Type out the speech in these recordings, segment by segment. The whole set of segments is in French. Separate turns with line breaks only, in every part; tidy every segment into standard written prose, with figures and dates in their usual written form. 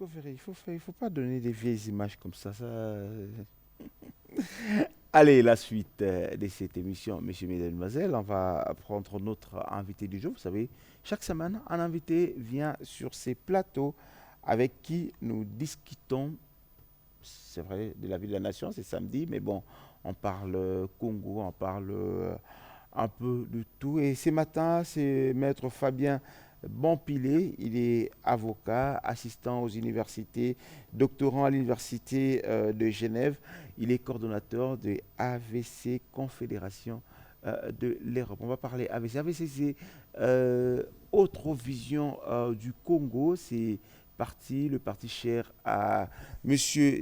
Ferry, il faut pas donner des vieilles images comme Allez, la suite de cette émission, messieurs, mesdames, mademoiselles, on va prendre notre invité du jour. Vous savez, chaque semaine, un invité vient sur ces plateaux avec qui nous discutons, c'est vrai, de la vie de la nation, c'est samedi, mais bon, on parle Congo, on parle un peu de tout. Et ce matin, c'est Maître Fabien Bonpilé, il est avocat, assistant aux universités, doctorant à l'université de Genève. Il est coordonnateur de AVC, Confédération de l'Europe. On va parler AVC. AVC, c'est autre vision du Congo. C'est le parti cher à M.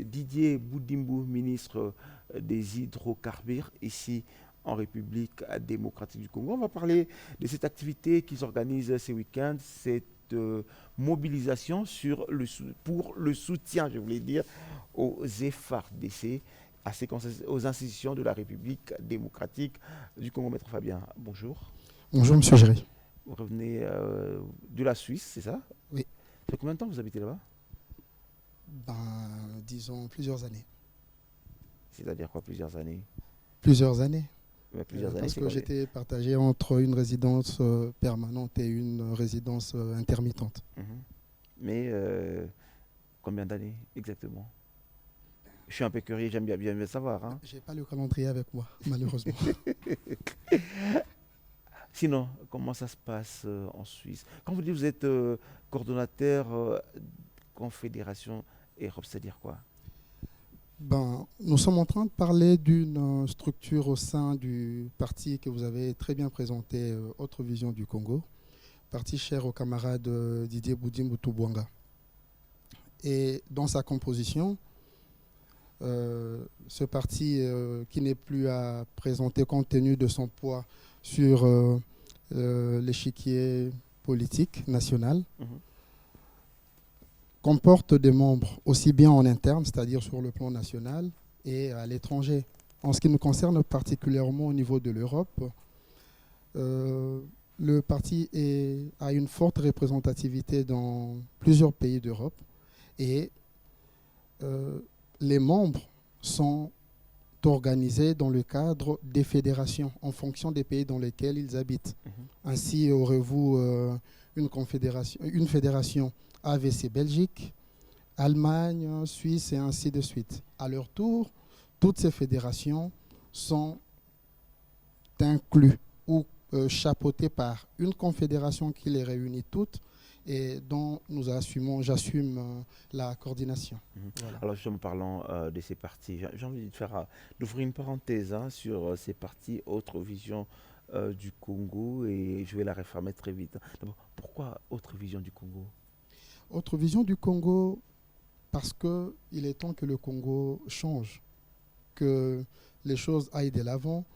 Didier Boudimbo, ministre des hydrocarbures, ici en République démocratique du Congo. On va parler de cette activité qu'ils organisent ce week-end, cette mobilisation pour le soutien, je voulais dire, aux FARDC, aux institutions de la République démocratique du Congo. Maître Fabien, bonjour.
Bonjour, monsieur Géry.
Vous revenez de la Suisse, c'est ça?
Oui.
Ça fait combien de temps que vous habitez là-bas?
Disons plusieurs années.
C'est-à-dire quoi, plusieurs années?
Plusieurs années.
Mais plusieurs années,
Parce
c'est
que
quoi?
j'étais partagé entre une résidence permanente et une résidence intermittente.
Mais combien d'années exactement? Je suis un peu curieux, j'aime bien savoir. Hein.
J'ai pas le calendrier avec moi, malheureusement.
Sinon, comment ça se passe en Suisse? Quand vous dites que vous êtes coordonnateur Confédération Europe, c'est-à-dire quoi?
Nous sommes en train de parler d'une structure au sein du parti que vous avez très bien présenté, Autre Vision du Congo, parti cher au camarade Didier Boudimbo Toubouanga. Et dans sa composition, ce parti qui n'est plus à présenter compte tenu de son poids sur l'échiquier politique national, comporte des membres aussi bien en interne, c'est-à-dire sur le plan national, et à l'étranger. En ce qui nous concerne particulièrement au niveau de l'Europe, le parti a une forte représentativité dans plusieurs pays d'Europe et les membres sont organisés dans le cadre des fédérations en fonction des pays dans lesquels ils habitent. Ainsi, aurez-vous une fédération AVC Belgique, Allemagne, Suisse et ainsi de suite. À leur tour, toutes ces fédérations sont incluses ou chapeautées par une confédération qui les réunit toutes et dont j'assume la coordination.
Voilà. Alors justement parlant de ces partis, j'ai envie d'ouvrir une parenthèse sur ces partis Autre Vision du Congo et je vais la refermer très vite. D'abord, pourquoi Autre Vision du Congo?
Autre Vision du Congo, parce qu'il est temps que le Congo change, que les choses aillent de l'avant,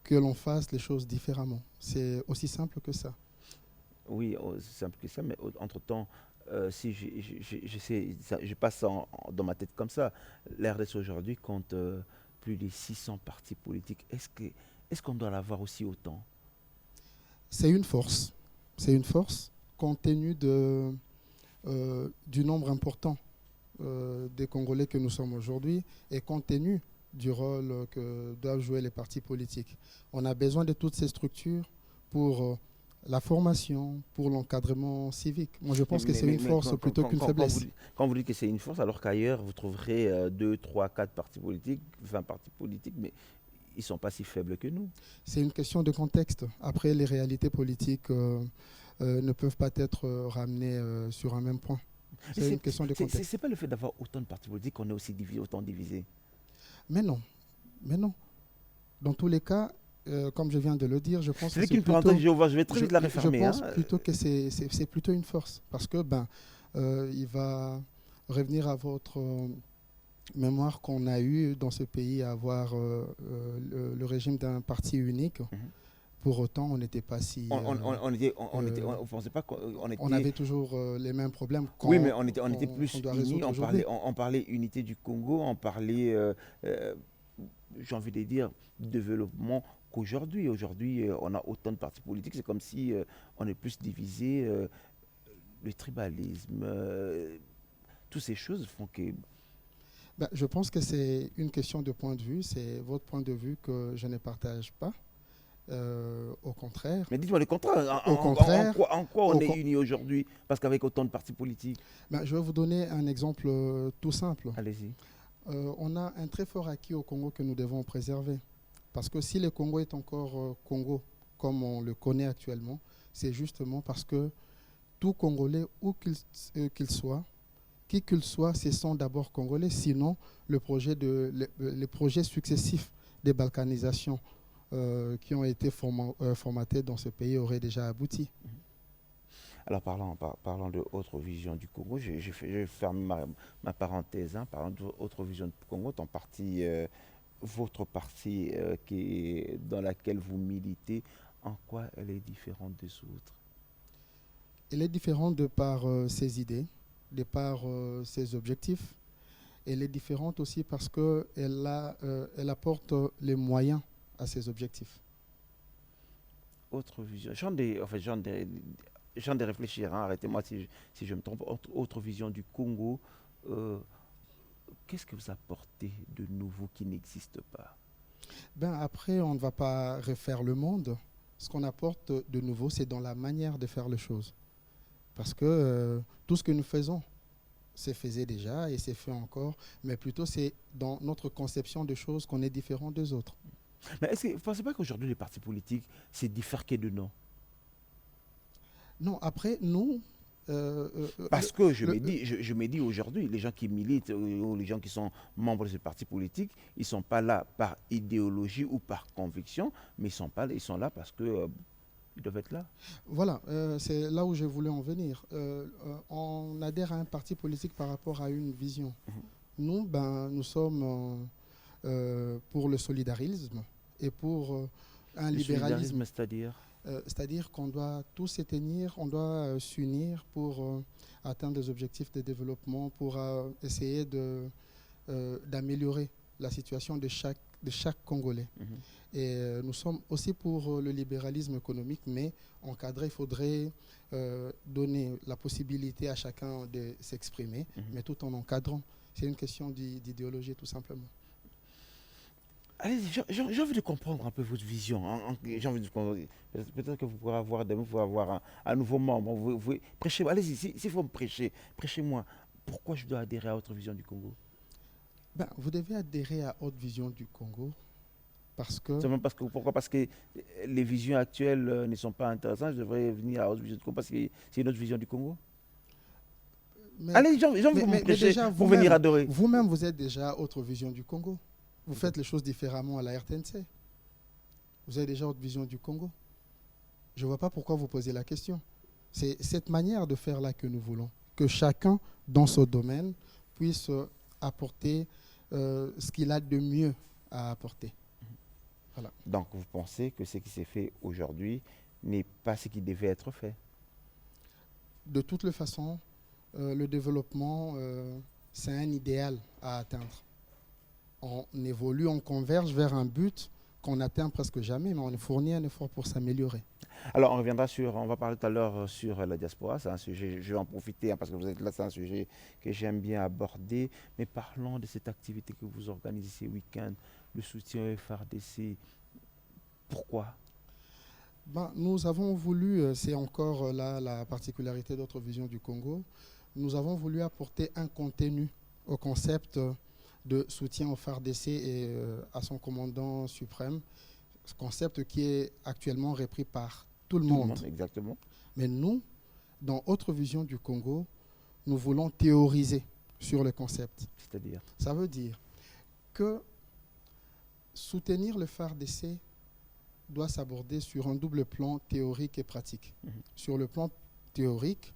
que l'on fasse les choses différemment. C'est aussi simple que ça.
Oui, c'est simple que ça, mais entre-temps, si je passe dans ma tête comme ça, l'RDC aujourd'hui compte plus de 600 partis politiques. Est-ce qu'on doit l'avoir aussi autant?
C'est une force. C'est une force compte tenu du nombre important des Congolais que nous sommes aujourd'hui et compte tenu du rôle que doivent jouer les partis politiques. On a besoin de toutes ces structures pour la formation, pour l'encadrement civique. Moi, je pense que c'est une force plutôt qu'une faiblesse.
Quand vous dites que c'est une force, alors qu'ailleurs, vous trouverez 2, 3, 4 partis politiques, 20 partis politiques, mais ils ne sont pas si faibles que nous.
C'est une question de contexte. Après, les réalités politiques ne peuvent pas être ramenées sur un même point. C'est une question de contexte.
Ce n'est pas le fait d'avoir autant de partis politiques qu'on est aussi autant divisé.
Mais non. Dans tous les cas, comme je viens de le dire, je pense que
c'est plutôt... Je vais très vite la refermer.
Je pense plutôt que c'est plutôt une force. Parce que il va revenir à votre mémoire qu'on a eu dans ce pays à avoir le régime d'un parti unique. Pour autant, on n'était pas si...
On pensait pas qu'on était...
On avait toujours les mêmes problèmes.
Oui, mais on était plus unis. On parlait unité du Congo, on parlait, j'ai envie de dire, développement qu'aujourd'hui. Aujourd'hui, on a autant de partis politiques. C'est comme si on est plus divisé. Le tribalisme, toutes ces choses font que...
Ben, je pense que c'est une question de point de vue. C'est votre point de vue que je ne partage pas. Au contraire.
Mais dites-moi le contraire.
Au contraire.
En quoi on est unis aujourd'hui? Parce qu'avec autant de partis politiques.
Ben, je vais vous donner un exemple tout simple.
Allez-y.
On a un très fort acquis au Congo que nous devons préserver. Parce que si le Congo est encore Congo, comme on le connaît actuellement, c'est justement parce que tout Congolais, où qu'il soit, qui qu'il soit, ce sont d'abord Congolais. Sinon, les projets successifs de balkanisation qui ont été formatés dans ce pays auraient déjà abouti.
Alors, parlant de autre vision du Congo, je ferme ma parenthèse. Parlant de autre vision du Congo, votre parti dans laquelle vous militez, en quoi elle est différente des autres?
Elle est différente de par ses idées, de par ses objectifs. Elle est différente aussi parce qu'elle apporte les moyens à ses objectifs.
Autre vision. J'en ai réfléchir, arrêtez-moi si je me trompe. Autre vision du Congo, qu'est-ce que vous apportez de nouveau qui n'existe pas?
Ben après, on ne va pas refaire le monde. Ce qu'on apporte de nouveau, c'est dans la manière de faire les choses. Parce que tout ce que nous faisons, c'est faisait déjà et c'est fait encore, mais plutôt c'est dans notre conception des choses qu'on est différent des autres.
Mais est-ce que vous ne pensez pas qu'aujourd'hui les partis politiques, c'est différquer de nom?
Non, après, nous...
Parce que je me dis aujourd'hui, les gens qui militent ou les gens qui sont membres de ce parti politique, ils ne sont pas là par idéologie ou par conviction, mais ils sont là parce que ils doivent être là.
Voilà, c'est là où je voulais en venir. On adhère à un parti politique par rapport à une vision. Nous, nous sommes pour le solidarisme et pour un libéralisme. C'est-à-dire qu'on doit tous s'éteindre, on doit s'unir pour atteindre des objectifs de développement, pour essayer d'améliorer la situation de chaque Congolais. Et nous sommes aussi pour le libéralisme économique, mais encadré, il faudrait donner la possibilité à chacun de s'exprimer, mais tout en encadrant. C'est une question d'idéologie, tout simplement.
Allez, j'ai envie de comprendre un peu votre vision. J'ai envie de comprendre. Peut-être que vous pourrez avoir un nouveau membre. Prêchez, allez-y, s'il faut me prêcher, prêchez-moi. Pourquoi je dois adhérer à votre vision du Congo?
Vous devez adhérer à Haute Vision du Congo parce que...
Pourquoi? Parce que les visions actuelles ne sont pas intéressantes. Je devrais venir à Haute Vision du Congo parce que c'est une autre vision du Congo. Allez, j'ai envie de vous prêcher pour venir adorer.
Vous-même, vous êtes déjà Autre Vision du Congo. Vous faites les choses différemment à la RTNC. Vous avez déjà Haute Vision du Congo. Je ne vois pas pourquoi vous posez la question. C'est cette manière de faire là que nous voulons. Que chacun, dans ce domaine, puisse apporter ce qu'il a de mieux à apporter. Voilà.
Donc, vous pensez que ce qui s'est fait aujourd'hui n'est pas ce qui devait être fait?
De toutes les façons, le développement, c'est un idéal à atteindre. On évolue, on converge vers un but qu'on n'atteint presque jamais, mais on fournit un effort pour s'améliorer.
Alors, on va parler tout à l'heure sur la diaspora. C'est un sujet, je vais en profiter parce que vous êtes là, c'est un sujet que j'aime bien aborder. Mais parlons de cette activité que vous organisez ces week-ends, le soutien au FARDC. Pourquoi?
Nous avons voulu, c'est encore là la particularité d'Autre Vision du Congo, nous avons voulu apporter un contenu au concept de soutien au FARDC et à son commandant suprême, ce concept qui est actuellement repris par tout le monde.
Exactement.
Mais nous, dans Autre Vision du Congo, nous voulons théoriser sur le concept.
C'est-à-dire?
Ça veut dire que soutenir le FARDC doit s'aborder sur un double plan théorique et pratique. Sur le plan théorique,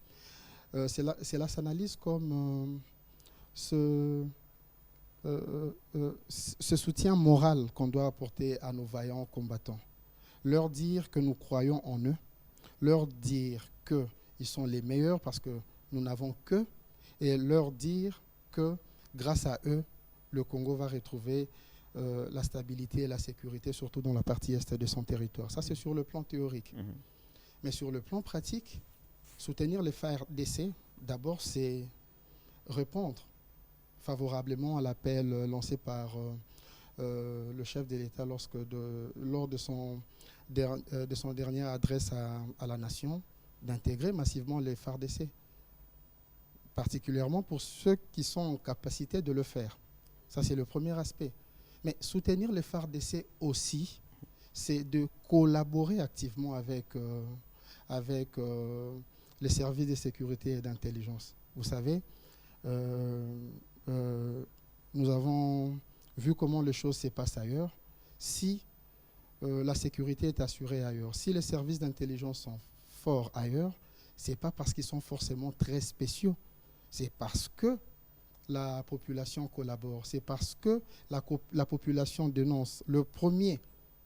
cela s'analyse comme ce soutien moral qu'on doit apporter à nos vaillants combattants. Leur dire que nous croyons en eux, leur dire qu'ils sont les meilleurs parce que nous n'avons qu'eux, et leur dire que grâce à eux, le Congo va retrouver la stabilité et la sécurité, surtout dans la partie est de son territoire. Ça, c'est sur le plan théorique. Mais sur le plan pratique, soutenir les FARDC, d'abord, c'est répondre favorablement à l'appel lancé par le chef de l'État lors de son dernière adresse à la nation, d'intégrer massivement les FARDC, particulièrement pour ceux qui sont en capacité de le faire. Ça, c'est le premier aspect. Mais soutenir les FARDC aussi, c'est de collaborer activement avec les services de sécurité et d'intelligence. Vous savez, nous avons vu comment les choses se passent ailleurs. Si la sécurité est assurée ailleurs, si les services d'intelligence sont forts ailleurs, ce n'est pas parce qu'ils sont forcément très spéciaux, c'est parce que la population collabore, c'est parce que la population dénonce. Le premier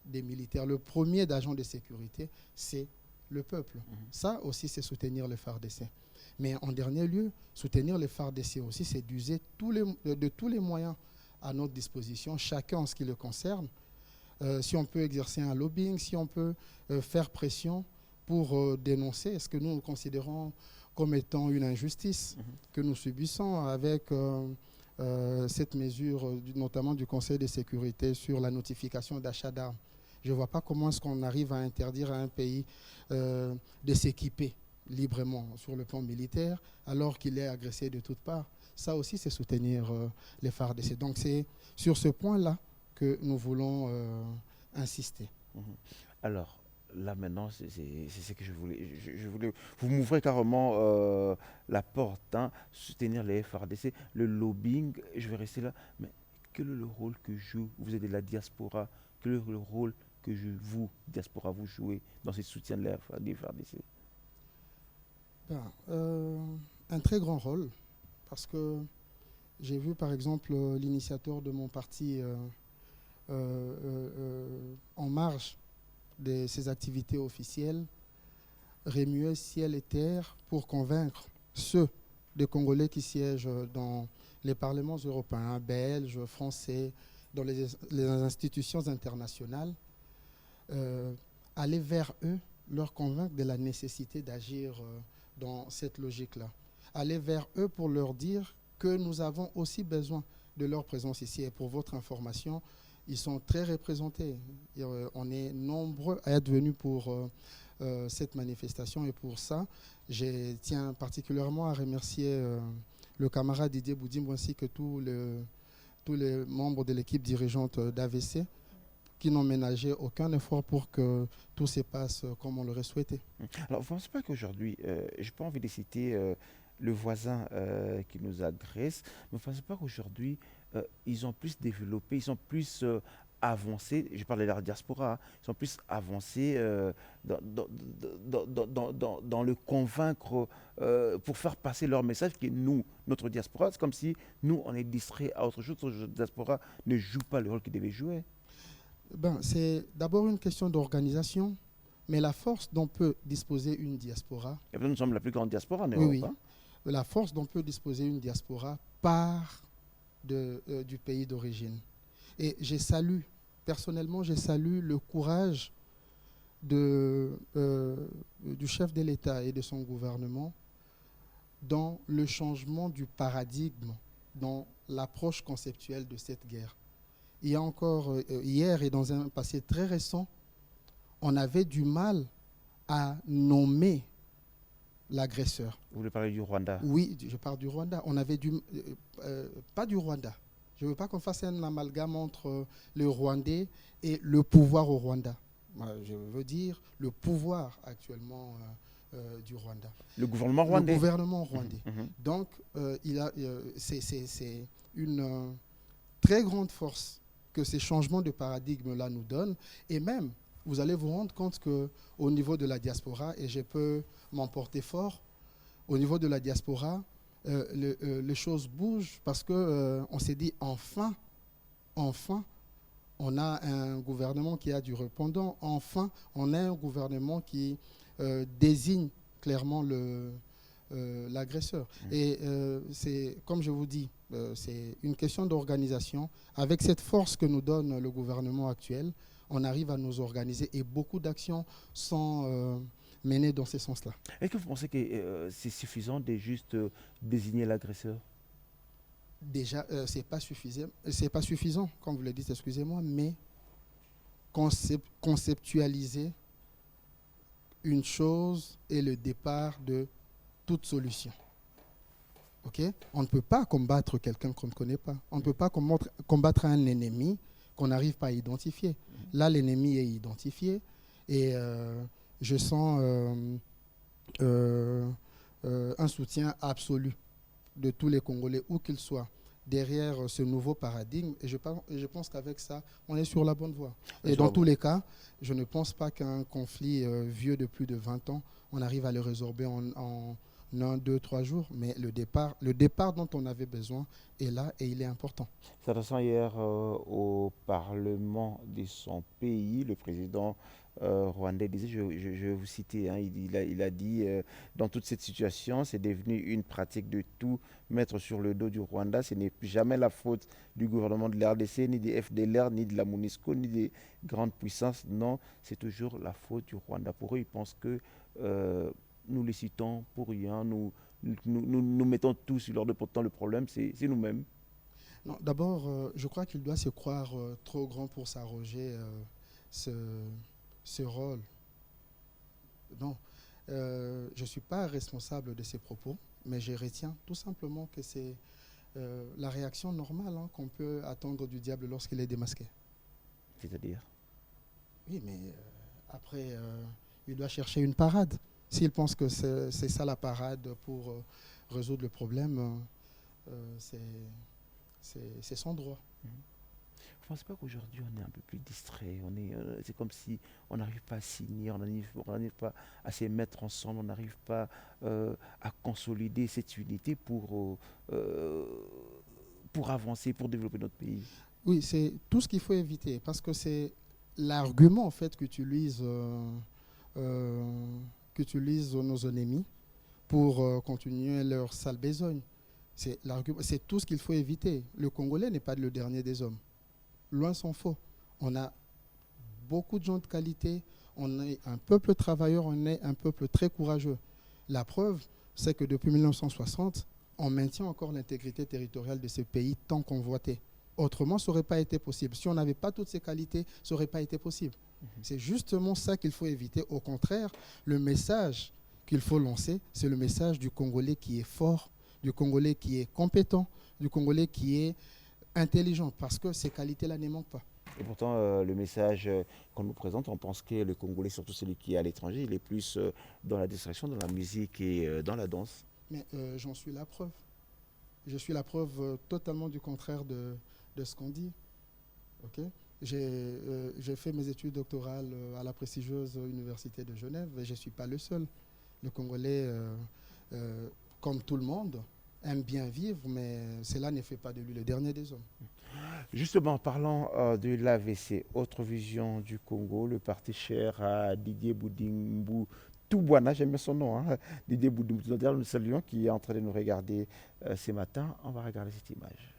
des militaires, le premier d'agents de sécurité, c'est le peuple. Ça aussi, c'est soutenir les FARDC. Mais en dernier lieu, soutenir les FARDC aussi, c'est d'user de tous les moyens à notre disposition, chacun en ce qui le concerne. Si on peut exercer un lobbying, si on peut faire pression pour dénoncer ce que nous considérons comme étant une injustice que nous subissons avec cette mesure, notamment du Conseil de sécurité sur la notification d'achat d'armes. Je ne vois pas comment est-ce qu'on arrive à interdire à un pays de s'équiper librement sur le plan militaire alors qu'il est agressé de toutes parts. Ça aussi, c'est soutenir les FARDC. Donc c'est sur ce point-là que nous voulons insister.
Alors, là maintenant, c'est ce que je voulais. Vous m'ouvrez carrément la porte, hein, soutenir les FARDC, le lobbying, je vais rester là. Mais quel est le rôle que joue, vous êtes de la diaspora, quel est le rôle que vous, diaspora, vous jouez dans ce soutien des FARDC?
Un très grand rôle, parce que j'ai vu par exemple l'initiateur de mon parti en marge de ses activités officielles remuer ciel et terre pour convaincre ceux des Congolais qui siègent dans les parlements européens, belges, français, dans les institutions internationales, aller vers eux, leur convaincre de la nécessité d'agir dans cette logique-là. Aller vers eux pour leur dire que nous avons aussi besoin de leur présence ici. Et pour votre information, ils sont très représentés. On est nombreux à être venus pour cette manifestation. Et pour ça, je tiens particulièrement à remercier le camarade Didier Boudim ainsi que tous les membres de l'équipe dirigeante d'AVC qui n'ont ménagé aucun effort pour que tout se passe comme on l'aurait souhaité.
Alors, vous ne pensez pas qu'aujourd'hui, je n'ai pas envie de citer le voisin qui nous agresse, mais vous ne pensez pas qu'aujourd'hui, ils ont plus développé, ils sont plus avancés, je parle de la diaspora, ils sont plus avancés dans le convaincre pour faire passer leur message que nous, notre diaspora, c'est comme si nous, on est distrait à autre chose, notre diaspora ne joue pas le rôle qu'il devait jouer.
C'est d'abord une question d'organisation, mais la force dont peut disposer une diaspora...
Et nous sommes la plus grande diaspora en Europe.
Oui, hein? La force dont peut disposer une diaspora part du pays d'origine. Et personnellement, je salue le courage du chef de l'État et de son gouvernement dans le changement du paradigme, dans l'approche conceptuelle de cette guerre. Il y a encore, hier et dans un passé très récent, on avait du mal à nommer l'agresseur.
Vous voulez parler du Rwanda?
Oui, je parle du Rwanda. On avait pas du Rwanda. Je ne veux pas qu'on fasse un amalgame entre le Rwandais et le pouvoir au Rwanda. Je veux dire le pouvoir actuellement du Rwanda.
Le gouvernement rwandais.
Le gouvernement rwandais. Donc, c'est une très grande force que ces changements de paradigme-là nous donnent. Et même, vous allez vous rendre compte qu'au niveau de la diaspora, et je peux m'en porter fort, au niveau de la diaspora, les choses bougent parce qu'on s'est dit enfin, on a un gouvernement qui a du répondant, enfin, on a un gouvernement qui désigne clairement l'agresseur. Et c'est, comme je vous dis, c'est une question d'organisation. Avec cette force que nous donne le gouvernement actuel, on arrive à nous organiser et beaucoup d'actions sont menées dans ce sens-là.
Est-ce que vous pensez que c'est suffisant de juste désigner l'agresseur?
déjà, c'est pas suffisant, comme vous le dites, excusez-moi, mais conceptualiser une chose est le départ de toute solution. Okay? On ne peut pas combattre quelqu'un qu'on ne connaît pas. On ne peut pas combattre un ennemi qu'on n'arrive pas à identifier. Là, l'ennemi est identifié et je sens un soutien absolu de tous les Congolais, où qu'ils soient, derrière ce nouveau paradigme. Et je pense qu'avec ça, on est sur la bonne voie. Et dans tous les cas, je ne pense pas qu'un conflit vieux de plus de 20 ans, on arrive à le résorber en 1, 2, 3 jours. Mais le départ dont on avait besoin est là et il est important.
S'adressant hier au Parlement de son pays, le président rwandais disait, je vais vous citer, hein, il a dit dans toute cette situation, c'est devenu une pratique de tout mettre sur le dos du Rwanda. Ce n'est plus jamais la faute du gouvernement de l'RDC, ni des FDLR, ni de la MONUSCO, ni des grandes puissances. Non, c'est toujours la faute du Rwanda. Pour eux, ils pensent que nous les citons pour rien, nous mettons tout sur leur dos. Pourtant, le problème, c'est nous-mêmes.
Non, d'abord, je crois qu'il doit se croire trop grand pour s'arroger ce rôle. Non, je ne suis pas responsable de ces propos, mais je retiens tout simplement que c'est la réaction normale qu'on peut attendre du diable lorsqu'il est démasqué.
C'est-à-dire? Oui,
mais après, il doit chercher une parade. S'il pense que c'est ça la parade pour résoudre le problème, c'est son droit.
Vous ne pensez pas qu'aujourd'hui on est un peu plus distrait, c'est comme si on n'arrive pas à signer, on n'arrive pas à se mettre ensemble, on n'arrive pas à consolider cette unité pour avancer, pour développer notre pays?
Oui, c'est tout ce qu'il faut éviter, parce que c'est l'argument en fait qu'utilisent nos ennemis pour continuer leur sale besogne. C'est tout ce qu'il faut éviter. Le Congolais n'est pas le dernier des hommes. Loin s'en faut. On a beaucoup de gens de qualité. On est un peuple travailleur. On est un peuple très courageux. La preuve, c'est que depuis 1960, on maintient encore l'intégrité territoriale de ce pays tant convoité. Autrement, ça n'aurait pas été possible. Si on n'avait pas toutes ces qualités, ça n'aurait pas été possible. C'est justement ça qu'il faut éviter. Au contraire, le message qu'il faut lancer, c'est le message du Congolais qui est fort, du Congolais qui est compétent, du Congolais qui est intelligent, parce que ces qualités-là ne manquent pas.
Et pourtant, le message qu'on nous présente, on pense que le Congolais, surtout celui qui est à l'étranger, il est plus dans la distraction, dans la musique et dans la danse.
Mais j'en suis la preuve. Je suis la preuve totalement du contraire de ce qu'on dit. Okay? J'ai fait mes études doctorales à la prestigieuse Université de Genève et je ne suis pas le seul. Le Congolais, comme tout le monde, aime bien vivre, mais cela ne fait pas de lui le dernier des hommes.
Justement, parlant de l'AVC, autre vision du Congo, le parti cher à Didier Boudimbu Toubouana, j'aime bien son nom, hein, Didier Boudimbu Toubouana, nous saluons, qui est en train de nous regarder ce matin. On va regarder cette image.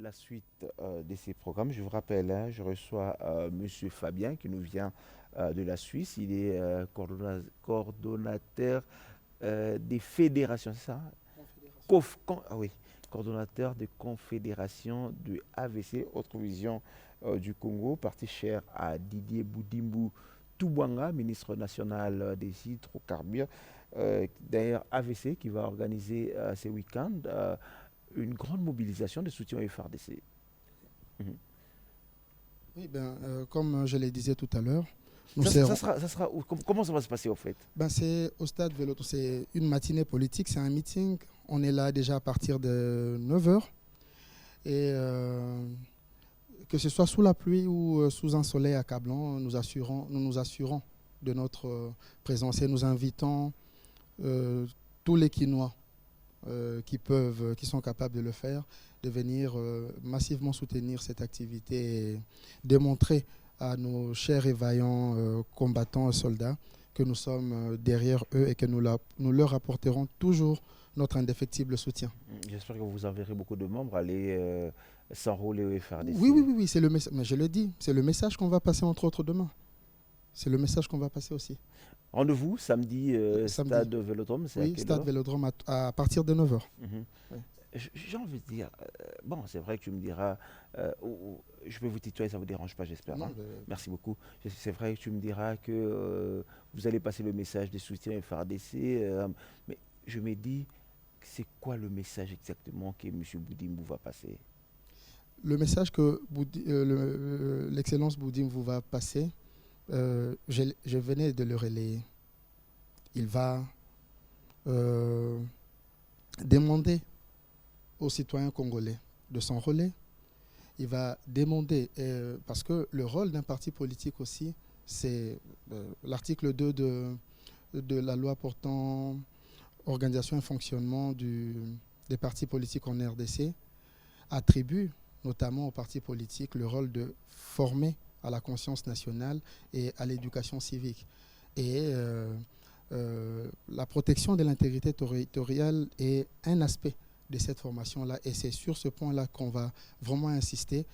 la suite de ces programmes. Je vous rappelle, hein, je reçois Monsieur Fabien qui nous vient de la Suisse. Il est coordonnateur des fédérations, c'est ça? Ah oui, coordonnateur des confédérations de AVC, Autre Vision du Congo, parti cher à Didier Boudimbu Toubwanga, ministre national des hydrocarbures. D'ailleurs, AVC qui va organiser ce week-end une grande mobilisation de soutien au FRDC.
Oui, comme je le disais tout à l'heure,
ça sera où? Comment ça va se passer au fait?
C'est au stade Vélodrome, c'est une matinée politique, c'est un meeting. On est là déjà à partir de 9h. Et que ce soit sous la pluie ou sous un soleil accablant, nous nous assurons de notre présence et nous invitons tous les Quinois qui sont capables de le faire, de venir massivement soutenir cette activité et démontrer à nos chers et vaillants combattants et soldats que nous sommes derrière eux et que nous leur apporterons toujours notre indéfectible soutien.
J'espère que vous enverrez beaucoup de membres aller s'enrôler au FRDC.
Oui, c'est le message. Mais je le dis, c'est le message qu'on va passer entre autres demain. C'est le message qu'on va passer aussi.
Rendez-vous samedi, stade Vélodrome.
Oui, stade Vélodrome à partir de 9h.
Oui. J'ai envie de dire, bon, c'est vrai que tu me diras, je peux vous tutoyer, ça ne vous dérange pas, j'espère. Hein? Merci beaucoup. C'est vrai que tu me diras que vous allez passer le message de soutien FRDC, mais je me dis, c'est quoi le message exactement que M. Boudimbu va passer?
Le message que l'excellence Boudimbu va passer, je venais de le relayer. Il va demander aux citoyens congolais de s'enrôler. Il va demander, parce que le rôle d'un parti politique aussi, c'est l'article 2 de la loi portant organisation et fonctionnement des partis politiques en RDC, attribue notamment aux partis politiques le rôle de former à la conscience nationale et à l'éducation civique. Et la protection de l'intégrité territoriale est un aspect de cette formation-là, et c'est sur ce point-là qu'on va vraiment insister.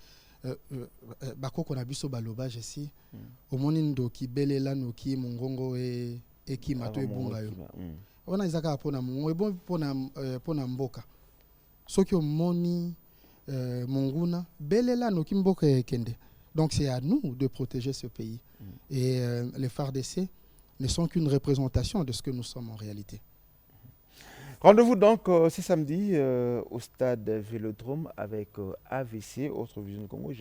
Bako konabiso balobage ici, au monindo ki belela no ki mongongo et ki mato e bonga yo. Ona izaka pona mongo e bon pona mboka. Soki o moni monguna belela no ki mboka e kende. Donc c'est à nous de protéger ce pays. Et les FARDC ne sont qu'une représentation de ce que nous sommes en réalité.
Rendez-vous donc ce samedi au stade Vélodrome avec AVC, Autre Vision du Congo.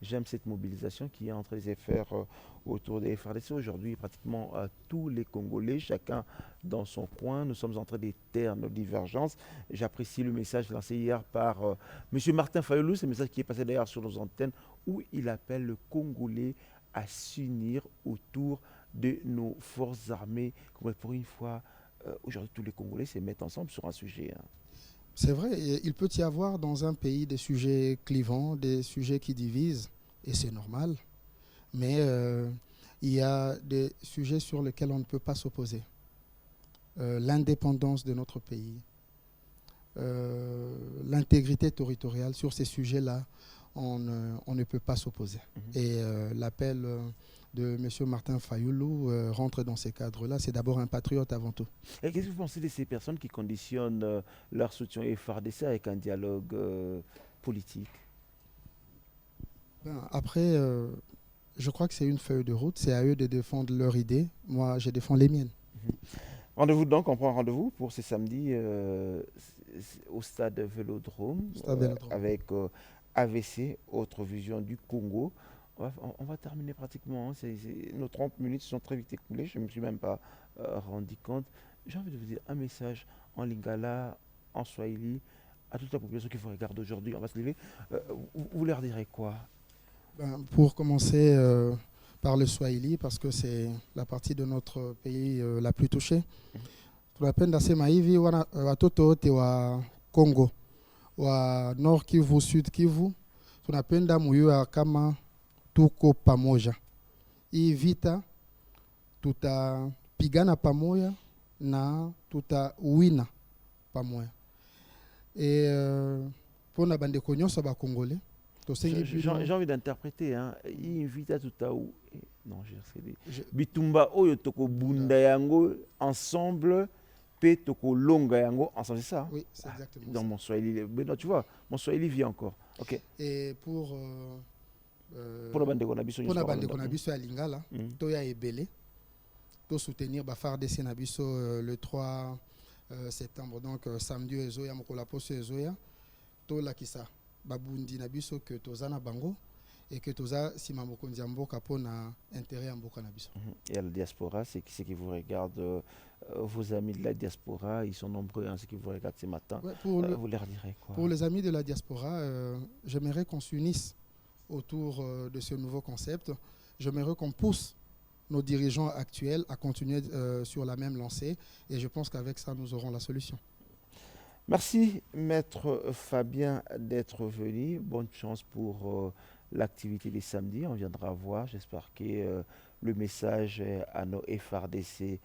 J'aime cette mobilisation qui est en train de se faire autour des FRDC. Aujourd'hui, pratiquement tous les Congolais, chacun dans son coin, nous sommes en train d'éteindre nos divergences. J'apprécie le message lancé hier par M. Martin Fayulu, ce message qui est passé d'ailleurs sur nos antennes, où il appelle le Congolais à s'unir autour de nos forces armées. Pour une fois, aujourd'hui, tous les Congolais se mettent ensemble sur un sujet. Hein.
C'est vrai, il peut y avoir dans un pays des sujets clivants, des sujets qui divisent, et c'est normal. Mais il y a des sujets sur lesquels on ne peut pas s'opposer. L'indépendance de notre pays, l'intégrité territoriale, sur ces sujets-là, on ne peut pas s'opposer. Et l'appel de M. Martin Fayulu rentre dans ces cadres-là. C'est d'abord un patriote avant tout.
Et qu'est-ce que vous pensez de ces personnes qui conditionnent leur soutien au FARDC avec un dialogue politique?
Après, je crois que c'est une feuille de route. C'est à eux de défendre leurs idées. Moi, je défends les miennes.
Rendez-vous donc, on prend rendez-vous pour ce samedi au stade Vélodrome, avec AVC, Autre Vision du Congo. On va terminer pratiquement. Nos 30 minutes sont très vite écoulées. Je ne me suis même pas rendu compte. J'ai envie de vous dire un message en lingala, en swahili, à toute la population qui vous regarde aujourd'hui. On va se lever. Vous leur direz quoi?
Pour commencer par le swahili, parce que c'est la partie de notre pays la plus touchée. Tunapenda sema hivi, watoto wote wa Congo, wa Nord Kivu, Sud Kivu, tunapenda muyue kama tuko pamoja. Hii vita tutapigana pamoja na tutawina pamoja. Et Pour na bande nyonso ba Congolais.
J'ai envie d'interpréter. Hein. Il invite à tout à où. Non, j'ai dit. Bitumba oyo toko bunda yango ensemble, pe toko longa yango ensemble, c'est ça?
Oui, c'est exactement
dans
ça.
Mon Swahili. Mais non, tu vois, mon Swahili vient encore. Ok.
Et pour
la bande de Konabiso,
pour la bande de Konabiso à Lingala, toya ebele, to soutenir ba FARDC Nabiso le 3 septembre, donc samedi ezoya mokola poso ezoya, to la kisa babundi Nabiso que tozana bango et que toza sima mokonzi mboka pona intérêt à mboka Nabiso.
Et à la diaspora, c'est qui vous regarde, vos amis de la diaspora, ils sont nombreux, hein, ceux qui vous regardent ce matin.
Ouais,
vous leur direz quoi?
Pour les amis de la diaspora, j'aimerais qu'on s'unisse autour de ce nouveau concept. J'aimerais qu'on pousse nos dirigeants actuels à continuer sur la même lancée et je pense qu'avec ça, nous aurons la solution.
Merci, Maître Fabien, d'être venu. Bonne chance pour l'activité des samedis. On viendra voir. J'espère que le message à nos FARDC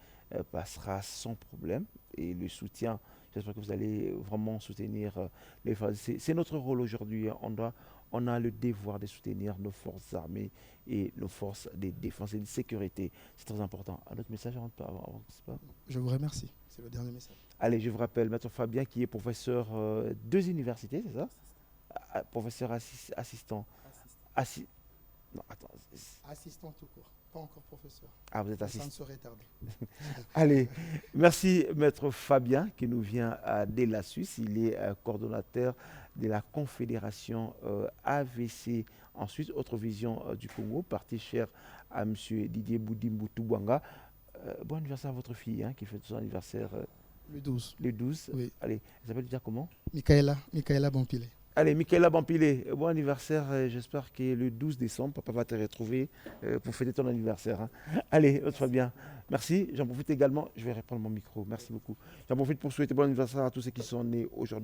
passera sans problème. Et le soutien, j'espère que vous allez vraiment soutenir les FARDC. C'est notre rôle aujourd'hui. On a le devoir de soutenir nos forces armées et nos forces de défense et de sécurité. C'est très important. Un autre message avant pas.
Je vous remercie. C'est le dernier message.
Allez, je vous rappelle, Maître Fabien, qui est professeur deux universités, c'est ça? Professeur assistant. Non, attends.
Assistant tout court, pas encore professeur.
Ah, vous êtes assistant.
Ça ne serait tardé.
Allez, merci Maître Fabien qui nous vient de la Suisse. Il est coordonnateur de la Confédération AVC en Suisse, Autre Vision du Congo, parti cher à M. Didier Boudimbo Toubouanga. Bon anniversaire à votre fille hein, qui fête son anniversaire.
Le 12.
Le 12.
Oui.
Allez, elle s'appelle déjà comment?
Michaela Bampilé.
Allez, Michaela Bampilé, bon anniversaire. J'espère que le 12 décembre, papa va te retrouver pour fêter ton anniversaire. Hein. Allez, Fabien, merci. J'en profite également, je vais reprendre mon micro. Merci beaucoup. J'en profite pour souhaiter bon anniversaire à tous ceux qui sont nés aujourd'hui.